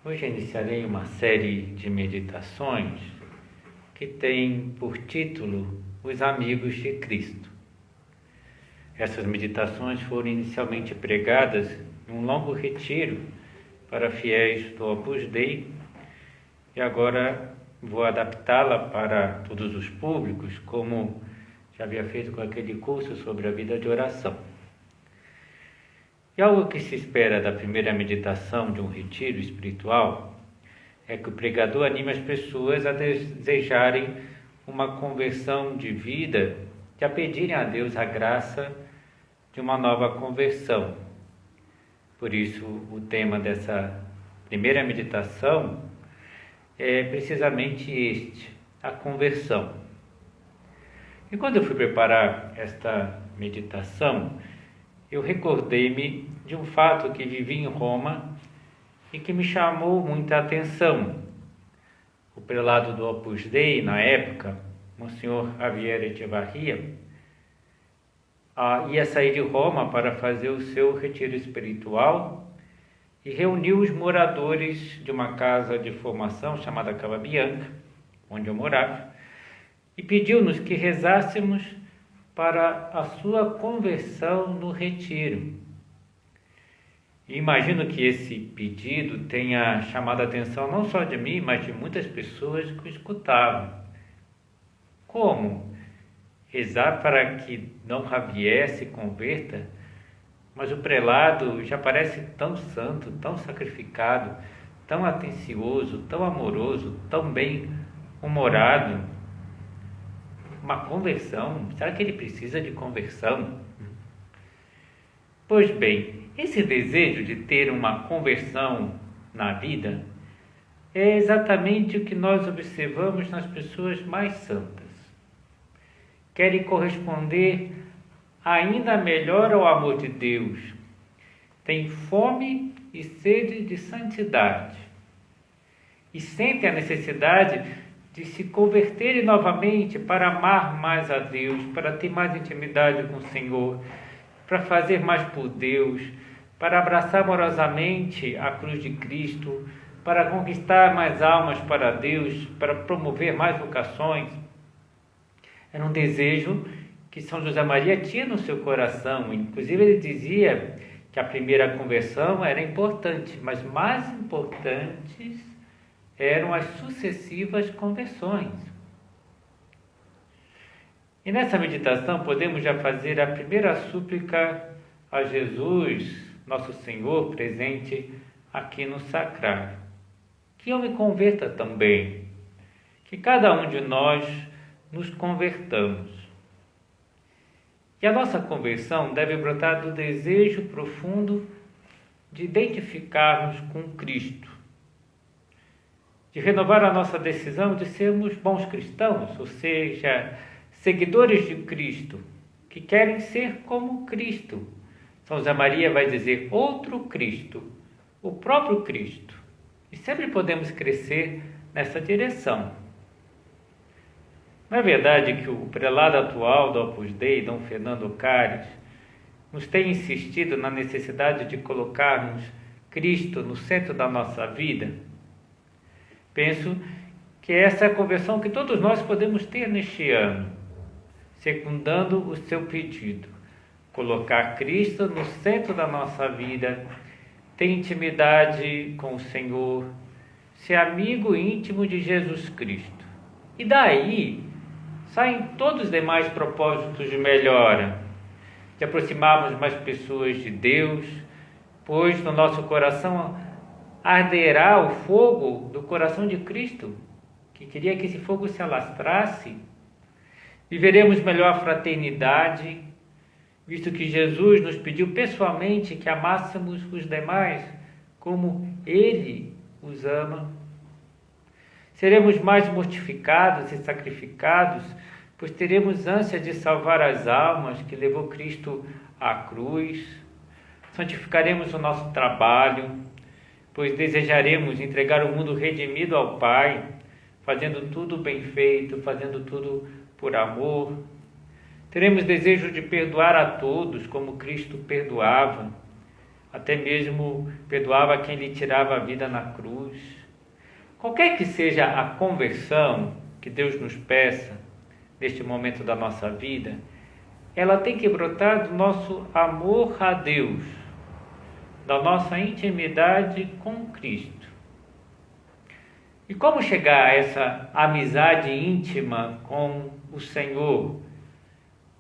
Hoje iniciarei uma série de meditações que tem por título Os Amigos de Cristo. Essas meditações foram inicialmente pregadas em um longo retiro para fiéis do Opus Dei e agora vou adaptá-la para todos os públicos, como já havia feito com aquele curso sobre a vida de oração. E algo que se espera da primeira meditação de um retiro espiritual é que o pregador anime as pessoas a desejarem uma conversão de vida e a pedirem a Deus a graça de uma nova conversão. Por isso, o tema dessa primeira meditação é precisamente este, a conversão. E quando eu fui preparar esta meditação, eu recordei-me de um fato que vivi em Roma e que me chamou muita atenção. O prelado do Opus Dei, na época, Monsenhor Javier Echevarria, ia sair de Roma para fazer o seu retiro espiritual e reuniu os moradores de uma casa de formação chamada Cava Bianca, onde eu morava, e pediu-nos que rezássemos para a sua conversão no retiro. E imagino que esse pedido tenha chamado a atenção não só de mim, mas de muitas pessoas que o escutavam. Como rezar para que Dom Javier se converta? Mas o prelado já parece tão santo, tão sacrificado, tão atencioso, tão amoroso, tão bem-humorado. Uma conversão? Será que ele precisa de conversão? Pois bem, esse desejo de ter uma conversão na vida é exatamente o que nós observamos nas pessoas mais santas. Querem corresponder ainda melhor ao amor de Deus. Têm fome e sede de santidade. E sentem a necessidade de se converterem novamente para amar mais a Deus, para ter mais intimidade com o Senhor, para fazer mais por Deus, para abraçar amorosamente a cruz de Cristo, para conquistar mais almas para Deus, para promover mais vocações. Era um desejo que São José Maria tinha no seu coração. Inclusive ele dizia que a primeira conversão era importante, mas mais importantes eram as sucessivas conversões. E nessa meditação podemos já fazer a primeira súplica a Jesus, nosso Senhor, presente aqui no sacrário. Que eu me converta também, que cada um de nós nos convertamos. E a nossa conversão deve brotar do desejo profundo de identificarmos com Cristo, de renovar a nossa decisão de sermos bons cristãos, ou seja, seguidores de Cristo, que querem ser como Cristo. São José Maria vai dizer outro Cristo, o próprio Cristo. E sempre podemos crescer nessa direção. Não é verdade que o prelado atual do Opus Dei, Dom Fernando Caires, nos tem insistido na necessidade de colocarmos Cristo no centro da nossa vida? Penso que essa é a conversão que todos nós podemos ter neste ano, secundando o seu pedido. Colocar Cristo no centro da nossa vida, ter intimidade com o Senhor, ser amigo íntimo de Jesus Cristo. E daí saem todos os demais propósitos de melhora, de aproximarmos mais pessoas de Deus, pois no nosso coração arderá o fogo do coração de Cristo, que queria que esse fogo se alastrasse. Viveremos melhor a fraternidade, visto que Jesus nos pediu pessoalmente que amássemos os demais como Ele os ama. Seremos mais mortificados e sacrificados, pois teremos ânsia de salvar as almas que levou Cristo à cruz. Santificaremos o nosso trabalho, pois desejaremos entregar o mundo redimido ao Pai, fazendo tudo bem feito, fazendo tudo por amor. Teremos desejo de perdoar a todos, como Cristo perdoava. até mesmo perdoava quem lhe tirava a vida na cruz. Qualquer que seja a conversão que Deus nos peça neste momento da nossa vida, ela tem que brotar do nosso amor a Deus, da nossa intimidade com Cristo. E como chegar a essa amizade íntima com o Senhor,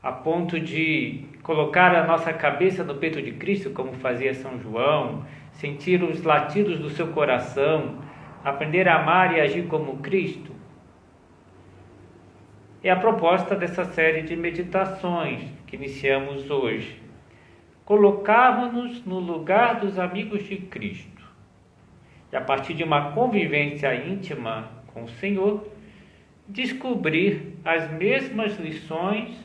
a ponto de colocar a nossa cabeça no peito de Cristo, como fazia São João, sentir os latidos do seu coração, aprender a amar e agir como Cristo? É a proposta dessa série de meditações que iniciamos hoje. Colocarmos-nos no lugar dos amigos de Cristo. E a partir de uma convivência íntima com o Senhor, descobrir as mesmas lições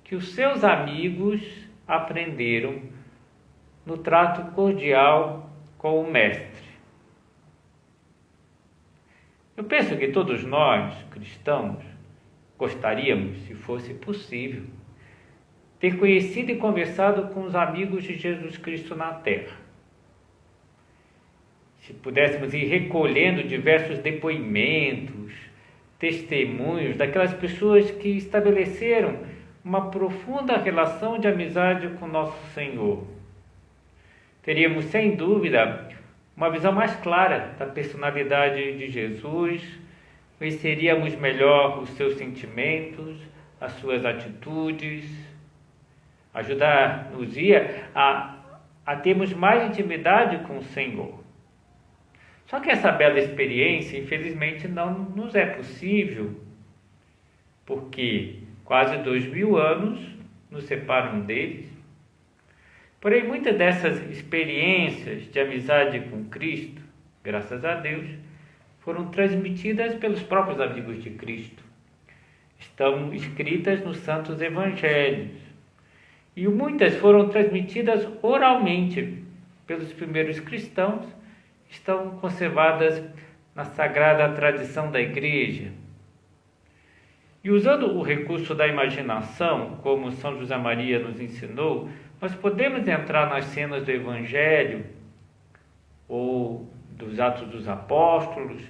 que os seus amigos aprenderam no trato cordial com o Mestre. Eu penso que todos nós, cristãos, gostaríamos, se fosse possível, ter conhecido e conversado com os amigos de Jesus Cristo na Terra. Se pudéssemos ir recolhendo diversos depoimentos, testemunhos daquelas pessoas que estabeleceram uma profunda relação de amizade com nosso Senhor, teríamos, sem dúvida, uma visão mais clara da personalidade de Jesus, conheceríamos melhor os seus sentimentos, as suas atitudes, ajudar-nos-ia a termos mais intimidade com o Senhor. Só que essa bela experiência, infelizmente, não nos é possível, porque quase 2000 anos nos separam deles. Porém, muitas dessas experiências de amizade com Cristo, graças a Deus, foram transmitidas pelos próprios amigos de Cristo. Estão escritas nos Santos Evangelhos. E muitas foram transmitidas oralmente pelos primeiros cristãos, estão conservadas na sagrada tradição da Igreja. E usando o recurso da imaginação, como São José Maria nos ensinou, nós podemos entrar nas cenas do Evangelho ou dos Atos dos Apóstolos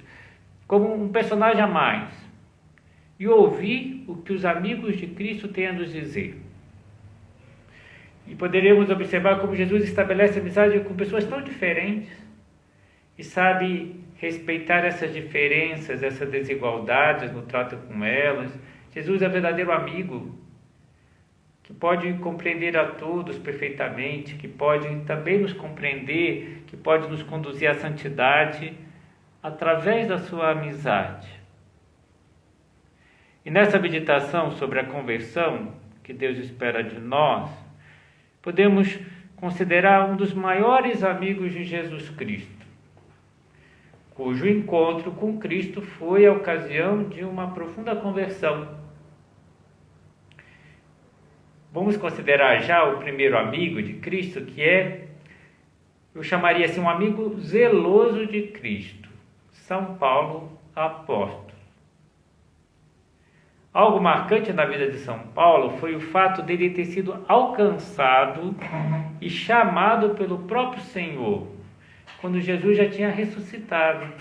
como um personagem a mais e ouvir o que os amigos de Cristo têm a nos dizer. E poderemos observar como Jesus estabelece amizade com pessoas tão diferentes e sabe respeitar essas diferenças, essas desigualdades no trato com elas. Jesus é verdadeiro amigo, que pode compreender a todos perfeitamente, que pode também nos compreender, que pode nos conduzir à santidade através da sua amizade. E nessa meditação sobre a conversão que Deus espera de nós, podemos considerar um dos maiores amigos de Jesus Cristo, cujo encontro com Cristo foi a ocasião de uma profunda conversão. Vamos considerar já o primeiro amigo de Cristo, que eu chamaria assim, um amigo zeloso de Cristo, São Paulo, apóstolo. Algo marcante na vida de São Paulo foi o fato dele ter sido alcançado e chamado pelo próprio Senhor, quando Jesus já tinha ressuscitado.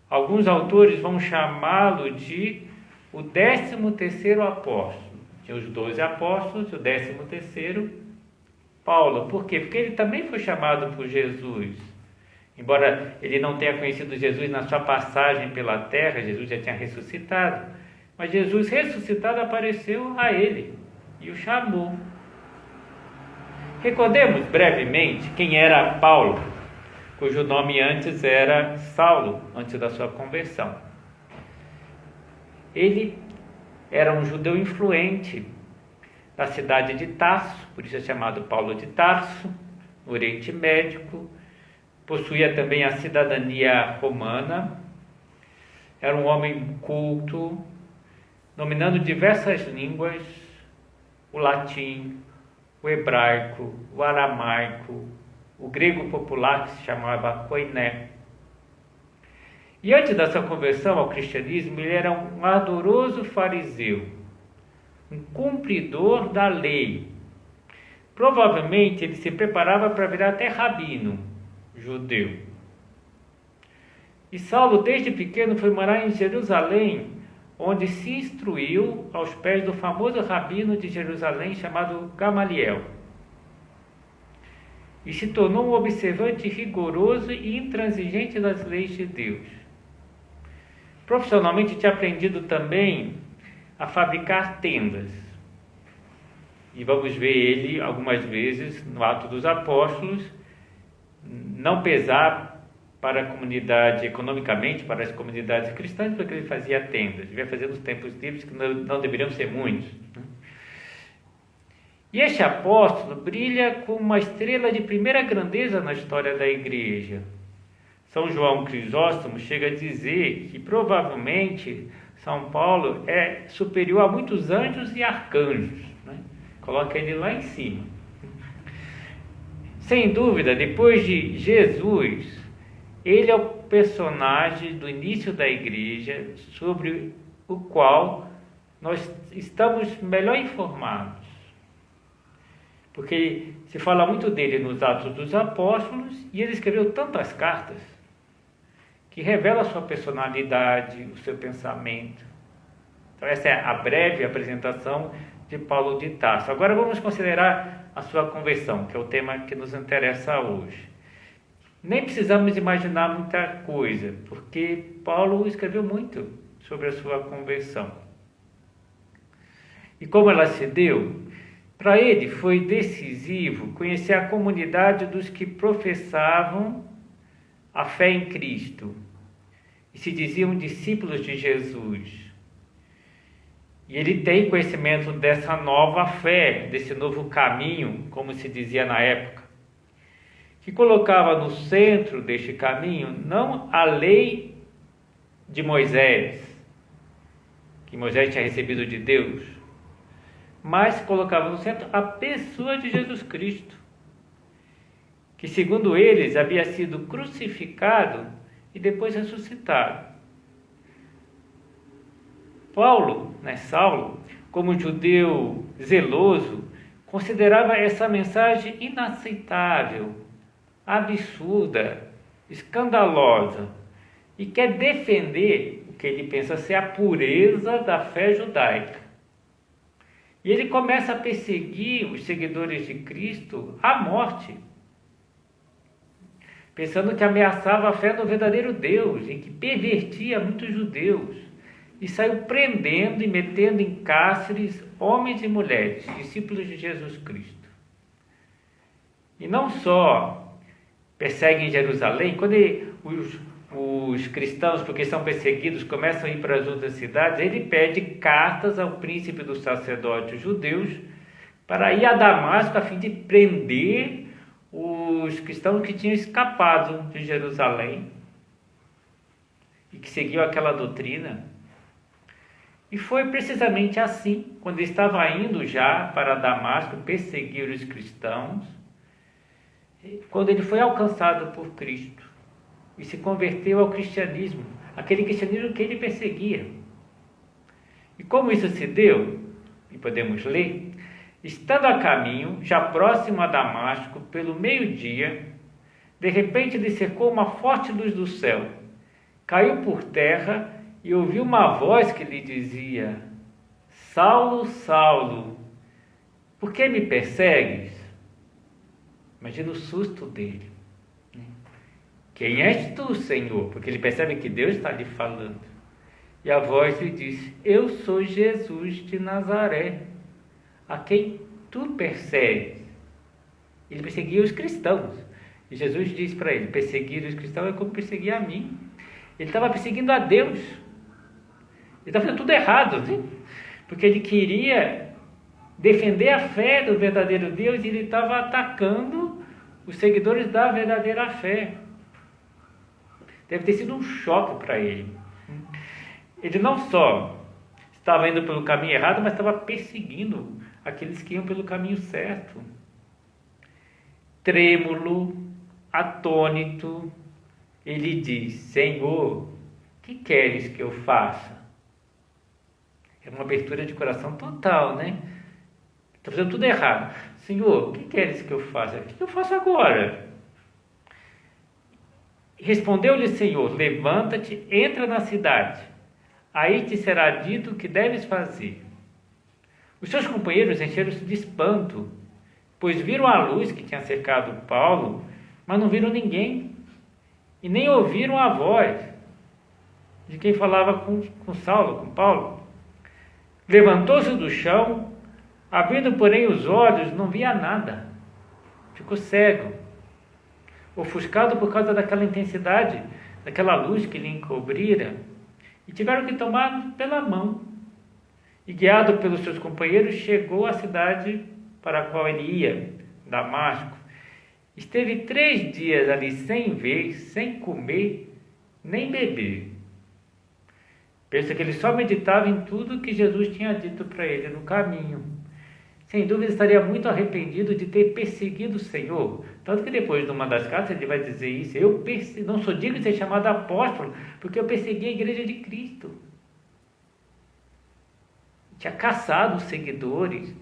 Alguns autores vão chamá-lo de o 13º apóstolo. Tinha os 12 apóstolos e o 13º, Paulo. Por quê? Porque ele também foi chamado por Jesus. Embora ele não tenha conhecido Jesus na sua passagem pela terra, Jesus já tinha ressuscitado. Mas Jesus ressuscitado apareceu a ele e o chamou. Recordemos brevemente quem era Paulo, cujo nome antes era Saulo, antes da sua conversão. Ele era um judeu influente da cidade de Tarso, por isso é chamado Paulo de Tarso, no Oriente Médio. Possuía também a cidadania romana. Era um homem culto, dominando diversas línguas, o latim, o hebraico, o aramaico, o grego popular, que se chamava koiné. E antes da sua conversão ao cristianismo, ele era um ardoroso fariseu, um cumpridor da lei, Provavelmente ele se preparava para virar até rabino judeu. E Saulo, desde pequeno, foi morar em Jerusalém, onde se instruiu aos pés do famoso rabino de Jerusalém chamado Gamaliel. E se tornou um observante rigoroso e intransigente das leis de Deus. Profissionalmente tinha aprendido também a fabricar tendas. E vamos ver ele algumas vezes no Atos dos Apóstolos não pesar para a comunidade, economicamente, para as comunidades cristãs, porque ele fazia tendas. Devia fazer nos tempos livres, que não deveriam ser muitos. E este apóstolo brilha como uma estrela de primeira grandeza na história da igreja. São João Crisóstomo chega a dizer que provavelmente São Paulo é superior a muitos anjos e arcanjos, né? Coloca ele lá em cima. Sem dúvida, depois de Jesus, ele é o personagem do início da igreja sobre o qual nós estamos melhor informados. Porque se fala muito dele nos Atos dos Apóstolos e ele escreveu tantas cartas que revela a sua personalidade, o seu pensamento. Então essa é a breve apresentação de Paulo de Tarso. Agora vamos considerar a sua conversão, que é o tema que nos interessa hoje. Nem precisamos imaginar muita coisa, porque Paulo escreveu muito sobre a sua conversão. E como ela se deu? Para ele foi decisivo conhecer a comunidade dos que professavam a fé em Cristo e se diziam discípulos de Jesus. E ele tem conhecimento dessa nova fé, desse novo caminho, como se dizia na época, que colocava no centro deste caminho não a lei de Moisés, que Moisés tinha recebido de Deus, mas colocava no centro a pessoa de Jesus Cristo, que segundo eles havia sido crucificado e depois ressuscitado. Saulo, como judeu zeloso, considerava essa mensagem inaceitável, absurda, escandalosa, e quer defender o que ele pensa ser a pureza da fé judaica. E ele começa a perseguir os seguidores de Cristo à morte, pensando que ameaçava a fé no verdadeiro Deus e que pervertia muitos judeus, e saiu prendendo e metendo em cárceres homens e mulheres, discípulos de Jesus Cristo. E não só perseguem Jerusalém, quando os cristãos, porque são perseguidos, começam a ir para as outras cidades, ele pede cartas ao príncipe dos sacerdotes judeus para ir a Damasco a fim de prender os cristãos que tinham escapado de Jerusalém e que seguiam aquela doutrina. E foi precisamente assim, quando ele estava indo já para Damasco perseguir os cristãos, quando ele foi alcançado por Cristo e se converteu ao cristianismo, aquele cristianismo que ele perseguia. E como isso se deu, e podemos ler, estando a caminho, já próximo a Damasco, pelo meio-dia, de repente lhe cercou uma forte luz do céu, caiu por terra e ouviu uma voz que lhe dizia: Saulo, Saulo, por que me persegues? Imagina o susto dele. Quem és tu, Senhor? Porque ele percebe que Deus está lhe falando. E a voz lhe disse: eu sou Jesus de Nazaré, a quem tu persegues. Ele perseguia os cristãos. E Jesus disse para ele: perseguir os cristãos é como perseguir a mim. Ele estava perseguindo a Deus. Ele estava fazendo tudo errado, né? Porque ele queria defender a fé do verdadeiro Deus e ele estava atacando os seguidores da verdadeira fé. Deve ter sido um choque para ele. Ele não só estava indo pelo caminho errado, mas estava perseguindo aqueles que iam pelo caminho certo. Trêmulo, atônito, ele diz: Senhor, que queres que eu faça? É uma abertura de coração total, né? Estou fazendo tudo errado. Senhor, o que queres que eu faça? O que eu faço agora? Respondeu-lhe o Senhor: levanta-te, entra na cidade, aí te será dito o que deves fazer. Os seus companheiros encheram-se de espanto, pois viram a luz que tinha cercado Paulo, mas não viram ninguém, e nem ouviram a voz de quem falava com Saulo, com Paulo. Levantou-se do chão, abrindo, porém, os olhos, não via nada. Ficou cego, ofuscado por causa daquela intensidade, daquela luz que lhe encobrira, e tiveram que tomar pela mão. E, guiado pelos seus companheiros, chegou à cidade para a qual ele ia, Damasco. Esteve 3 dias ali sem ver, sem comer, nem beber. Pensa que ele só meditava em tudo que Jesus tinha dito para ele no caminho. Sem dúvida estaria muito arrependido de ter perseguido o Senhor. Tanto que depois de uma das cartas ele vai dizer isso: eu não sou digno de ser chamado apóstolo, porque eu persegui a igreja de Cristo. Tinha caçado os seguidores.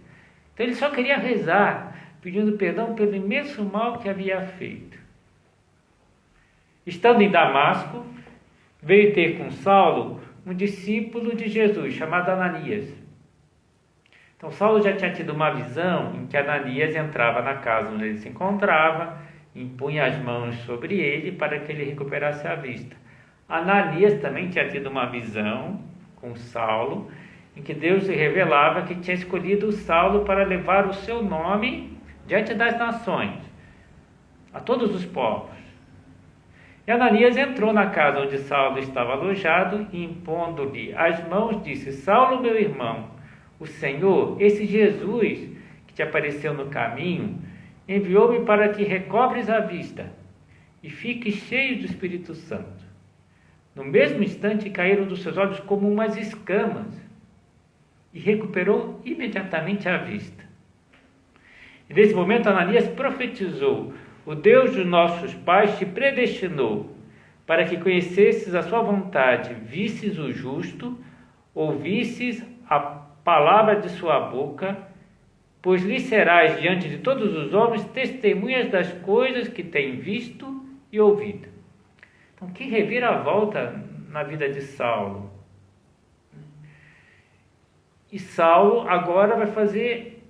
Então ele só queria rezar, pedindo perdão pelo imenso mal que havia feito. Estando em Damasco, veio ter com Saulo um discípulo de Jesus, chamado Ananias. Então Saulo já tinha tido uma visão em que Ananias entrava na casa onde ele se encontrava, impunha as mãos sobre ele para que ele recuperasse a vista. Ananias também tinha tido uma visão com Saulo, em que Deus se revelava que tinha escolhido Saulo para levar o seu nome diante das nações, a todos os povos. E Ananias entrou na casa onde Saulo estava alojado e, impondo-lhe as mãos, disse: Saulo, meu irmão, o Senhor, esse Jesus que te apareceu no caminho, enviou-me para que recobres a vista e fiques cheio do Espírito Santo. No mesmo instante caíram dos seus olhos como umas escamas e recuperou imediatamente a vista. E nesse momento Ananias profetizou: o Deus dos nossos pais te predestinou para que conhecesses a sua vontade, visses o justo, ouvisses a palavra de sua boca, pois lhe serás diante de todos os homens testemunhas das coisas que tem visto e ouvido. Então, que reviravolta na vida de Saulo. E Saulo agora vai fazer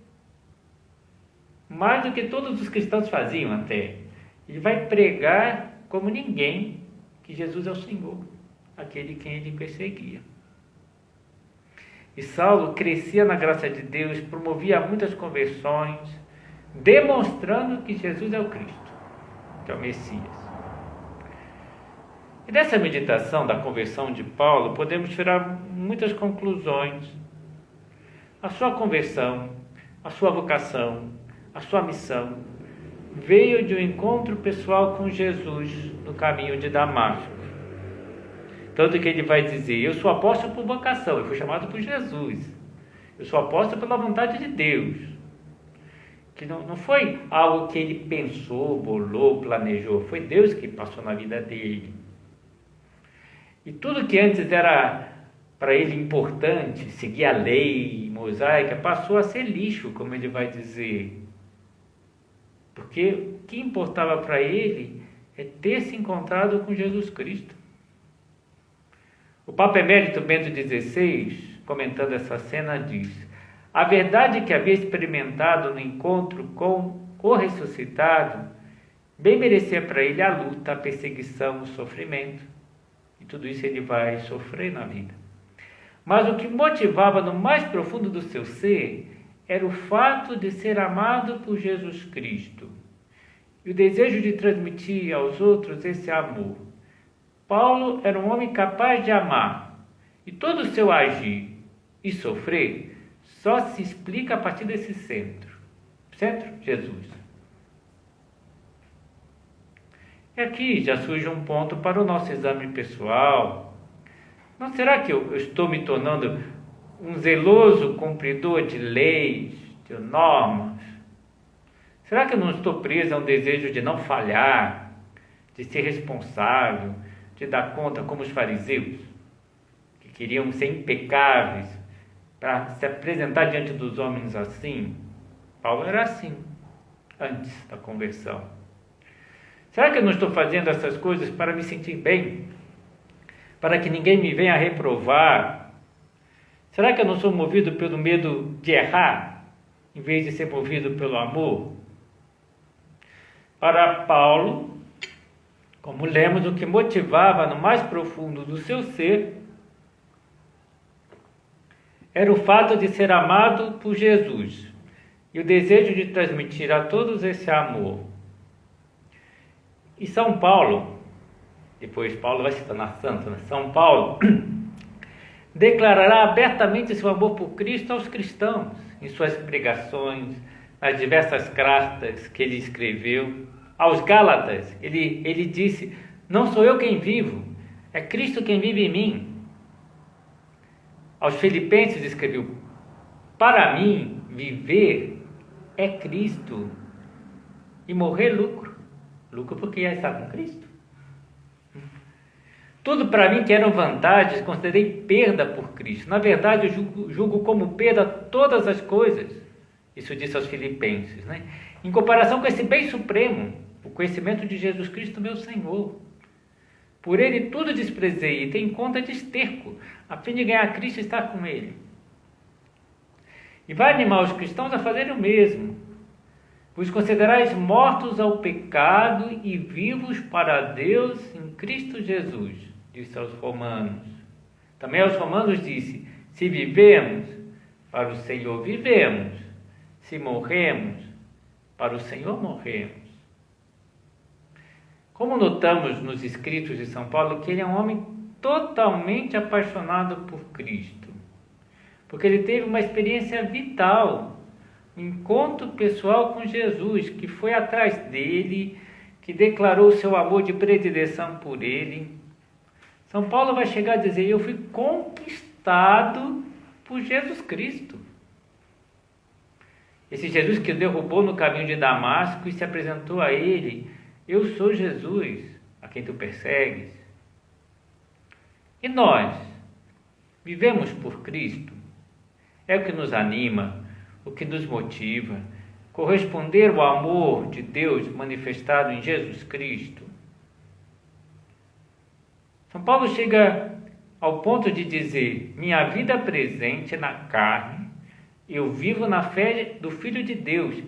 mais do que todos os cristãos faziam até. Ele vai pregar como ninguém que Jesus é o Senhor, aquele quem ele perseguia. E Saulo crescia na graça de Deus, promovia muitas conversões, demonstrando que Jesus é o Cristo, que é o Messias. E dessa meditação da conversão de Paulo, podemos tirar muitas conclusões. A sua conversão, a sua vocação, a sua missão veio de um encontro pessoal com Jesus no caminho de Damasco. Tanto que ele vai dizer: eu sou apóstolo por vocação, eu fui chamado por Jesus. Eu sou apóstolo pela vontade de Deus. Que não foi algo que ele pensou, bolou, planejou. Foi Deus que passou na vida dele. E tudo que antes era para ele importante, seguir a lei mosaica, passou a ser lixo, como ele vai dizer. Porque o que importava para ele é ter se encontrado com Jesus Cristo. O Papa Emérito Bento XVI, comentando essa cena, diz: a verdade que havia experimentado no encontro com o ressuscitado bem merecia para ele a luta, a perseguição, o sofrimento. E tudo isso ele vai sofrer na vida. Mas o que motivava no mais profundo do seu ser era o fato de ser amado por Jesus Cristo e o desejo de transmitir aos outros esse amor. Paulo era um homem capaz de amar, e todo o seu agir e sofrer só se explica a partir desse centro. Jesus. E aqui já surge um ponto para o nosso exame pessoal. Não será que eu estou me tornando um zeloso cumpridor de leis, de normas? Será que eu não estou preso a um desejo de não falhar, de ser responsável, de dar conta como os fariseus, que queriam ser impecáveis, para se apresentar diante dos homens assim? Paulo era assim, antes da conversão. Será que eu não estou fazendo essas coisas para me sentir bem? Para que ninguém me venha reprovar? Será que eu não sou movido pelo medo de errar, em vez de ser movido pelo amor? Para Paulo, como lemos, o que motivava no mais profundo do seu ser era o fato de ser amado por Jesus e o desejo de transmitir a todos esse amor. E São Paulo, depois Paulo vai se tornar santo, né? São Paulo declarará abertamente seu amor por Cristo aos cristãos, em suas pregações, nas diversas cartas que ele escreveu. Aos Gálatas, ele disse: não sou eu quem vivo, é Cristo quem vive em mim. Aos Filipenses escreveu: para mim, viver é Cristo e morrer lucro. Lucro porque já está com Cristo. Tudo para mim que eram vantagens, considerei perda por Cristo. Na verdade, eu julgo como perda todas as coisas. Isso disse aos Filipenses, né? Em comparação com esse bem supremo, o conhecimento de Jesus Cristo, meu Senhor. Por ele tudo desprezei e tenho em conta de esterco, a fim de ganhar Cristo e estar com ele. E vai animar os cristãos a fazerem o mesmo. Vos considerais mortos ao pecado e vivos para Deus em Cristo Jesus, disse aos Romanos. Também aos Romanos disse: se vivemos, para o Senhor vivemos, se morremos, para o Senhor morremos. Como notamos nos escritos de São Paulo, que ele é um homem totalmente apaixonado por Cristo, porque ele teve uma experiência vital, um encontro pessoal com Jesus, que foi atrás dele, que declarou seu amor de predileção por ele. São Paulo vai chegar a dizer: eu fui conquistado por Jesus Cristo. Esse Jesus que o derrubou no caminho de Damasco e se apresentou a ele: eu sou Jesus, a quem tu persegues. E nós vivemos por Cristo? É o que nos anima, o que nos motiva, corresponder ao amor de Deus manifestado em Jesus Cristo. São Paulo chega ao ponto de dizer: minha vida presente na carne, eu vivo na fé do Filho de Deus,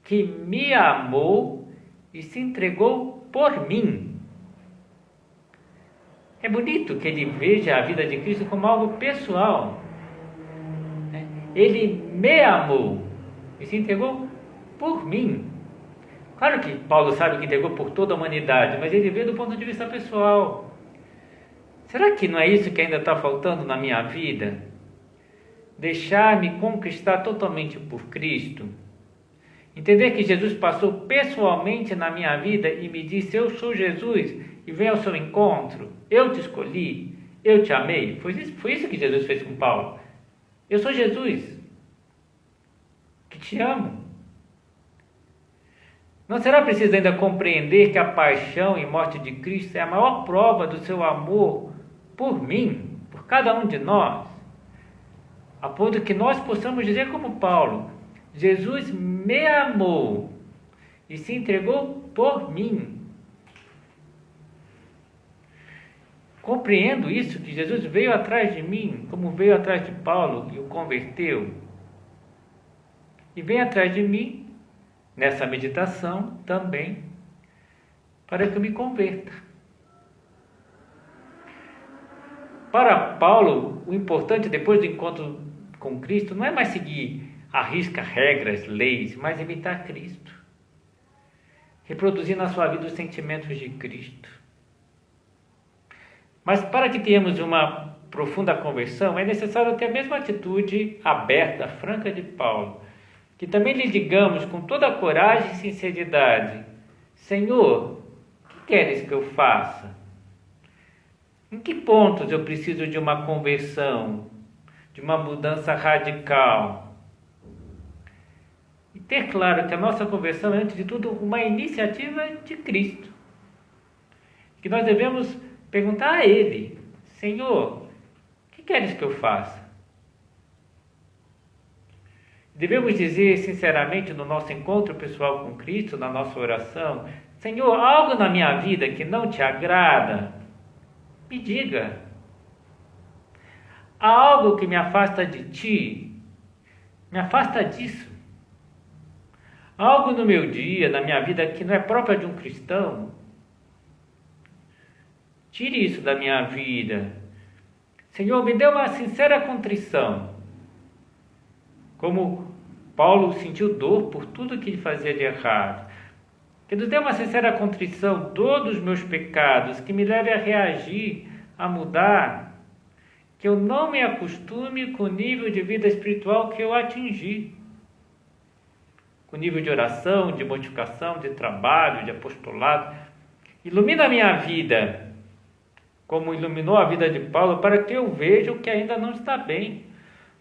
que me amou e se entregou por mim. É bonito que ele veja a vida de Cristo como algo pessoal. Ele me amou e se entregou por mim. Claro que Paulo sabe que entregou por toda a humanidade, mas ele vê do ponto de vista pessoal. Será que não é isso que ainda está faltando na minha vida? Deixar-me conquistar totalmente por Cristo. Entender que Jesus passou pessoalmente na minha vida e me disse: eu sou Jesus e venho ao seu encontro, eu te escolhi, eu te amei. Foi isso que Jesus fez com Paulo. Eu sou Jesus, que te amo. Não será preciso ainda compreender que a paixão e morte de Cristo é a maior prova do seu amor por mim, por cada um de nós, a ponto que nós possamos dizer como Paulo: Jesus me amou e se entregou por mim. Compreendo isso, que Jesus veio atrás de mim, como veio atrás de Paulo e o converteu. E vem atrás de mim, nessa meditação também, para que eu me converta. Para Paulo, o importante depois do encontro com Cristo não é mais seguir à risca regras, leis, mas imitar Cristo. Reproduzir na sua vida os sentimentos de Cristo. Mas para que tenhamos uma profunda conversão, é necessário ter a mesma atitude aberta, franca de Paulo, que também lhe digamos com toda a coragem e sinceridade: Senhor, o que queres que eu faça? Em que pontos eu preciso de uma conversão, de uma mudança radical? E ter claro que a nossa conversão é, antes de tudo, uma iniciativa de Cristo. Que nós devemos perguntar a Ele: Senhor, o que queres que eu faça? Devemos dizer sinceramente no nosso encontro pessoal com Cristo, na nossa oração: Senhor, há algo na minha vida que não te agrada? Me diga. Há algo que me afasta de ti? Me afasta disso. Há algo no meu dia, na minha vida, que não é próprio de um cristão? Tire isso da minha vida. Senhor, me dê uma sincera contrição. Como Paulo sentiu dor por tudo que ele fazia de errado. Que nos dê uma sincera contrição todos os meus pecados, que me leve a reagir, a mudar. Que eu não me acostume com o nível de vida espiritual que eu atingi. Com o nível de oração, de mortificação, de trabalho, de apostolado. Ilumina a minha vida, como iluminou a vida de Paulo, para que eu veja o que ainda não está bem,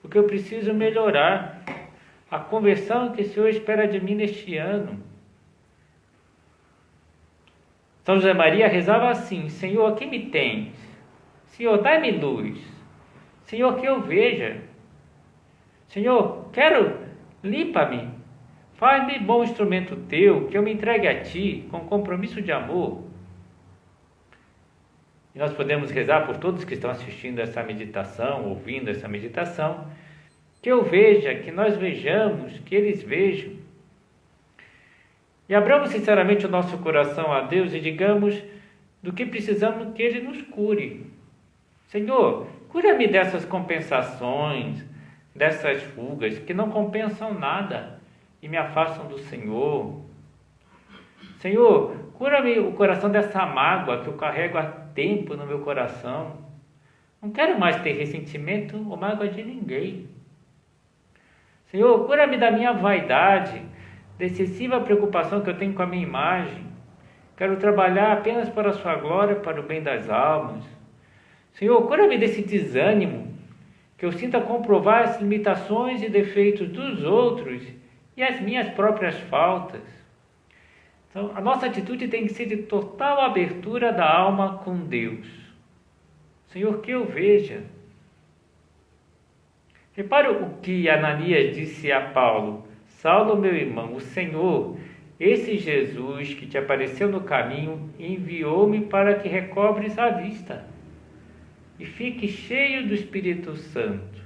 o que eu preciso melhorar, a conversão que o Senhor espera de mim neste ano. São José Maria rezava assim: Senhor, aqui me tens. Senhor, dai-me luz. Senhor, que eu veja. Senhor, limpa-me. Faz-me bom instrumento teu, que eu me entregue a ti, com compromisso de amor. E nós podemos rezar por todos que estão assistindo essa meditação, ouvindo essa meditação, que eu veja, que nós vejamos, que eles vejam. E abramos sinceramente o nosso coração a Deus e digamos do que precisamos que Ele nos cure. Senhor, cura-me dessas compensações, dessas fugas que não compensam nada e me afastam do Senhor. Senhor, cura-me o coração dessa mágoa que eu carrego há tempo no meu coração. Não quero mais ter ressentimento ou mágoa de ninguém. Senhor, cura-me da minha vaidade, da excessiva preocupação que eu tenho com a minha imagem. Quero trabalhar apenas para a sua glória, para o bem das almas. Senhor, cura-me desse desânimo, que eu sinta comprovar as limitações e defeitos dos outros e as minhas próprias faltas. Então, a nossa atitude tem que ser de total abertura da alma com Deus. Senhor, que eu veja. Repare o que Ananias disse a Paulo: Saulo, meu irmão, o Senhor, esse Jesus que te apareceu no caminho, enviou-me para que recobres a vista e fique cheio do Espírito Santo.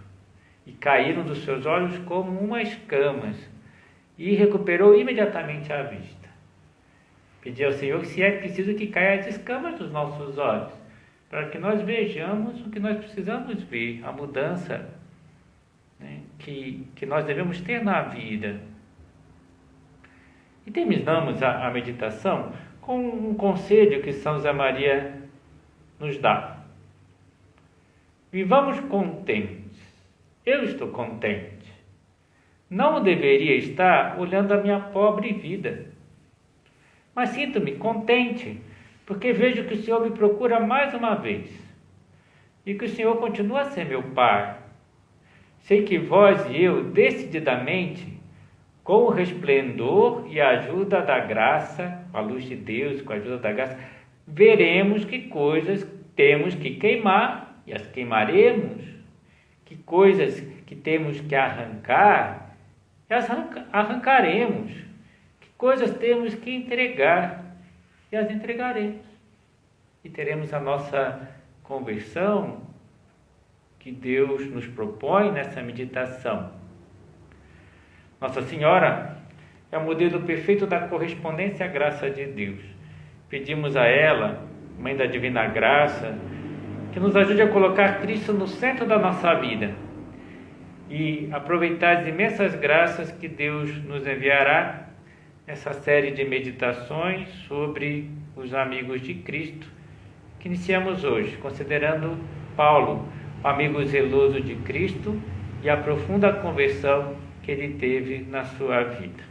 E caíram dos seus olhos como umas escamas, e recuperou imediatamente a vista. Pedi ao Senhor se é preciso que caia as escamas dos nossos olhos, para que nós vejamos o que nós precisamos ver, a mudança, né, que nós devemos ter na vida. E terminamos a meditação com um conselho que São José Maria nos dá. Vivamos contentes. Eu estou contente. Não deveria estar olhando a minha pobre vida, mas sinto-me contente, porque vejo que o Senhor me procura mais uma vez, e que o Senhor continua a ser meu Pai. Sei que vós e eu, decididamente, com o resplendor e a ajuda da graça, com a luz de Deus, com a ajuda da graça, veremos que coisas temos que queimar, e as queimaremos, que coisas que temos que arrancar, e as arrancaremos, que coisas temos que entregar, e as entregaremos. E teremos a nossa conversão que Deus nos propõe nessa meditação. Nossa Senhora é o modelo perfeito da correspondência à graça de Deus. Pedimos a ela, Mãe da Divina Graça, que nos ajude a colocar Cristo no centro da nossa vida e aproveitar as imensas graças que Deus nos enviará nessa série de meditações sobre os amigos de Cristo que iniciamos hoje, considerando Paulo, o amigo zeloso de Cristo, e a profunda conversão que ele teve na sua vida.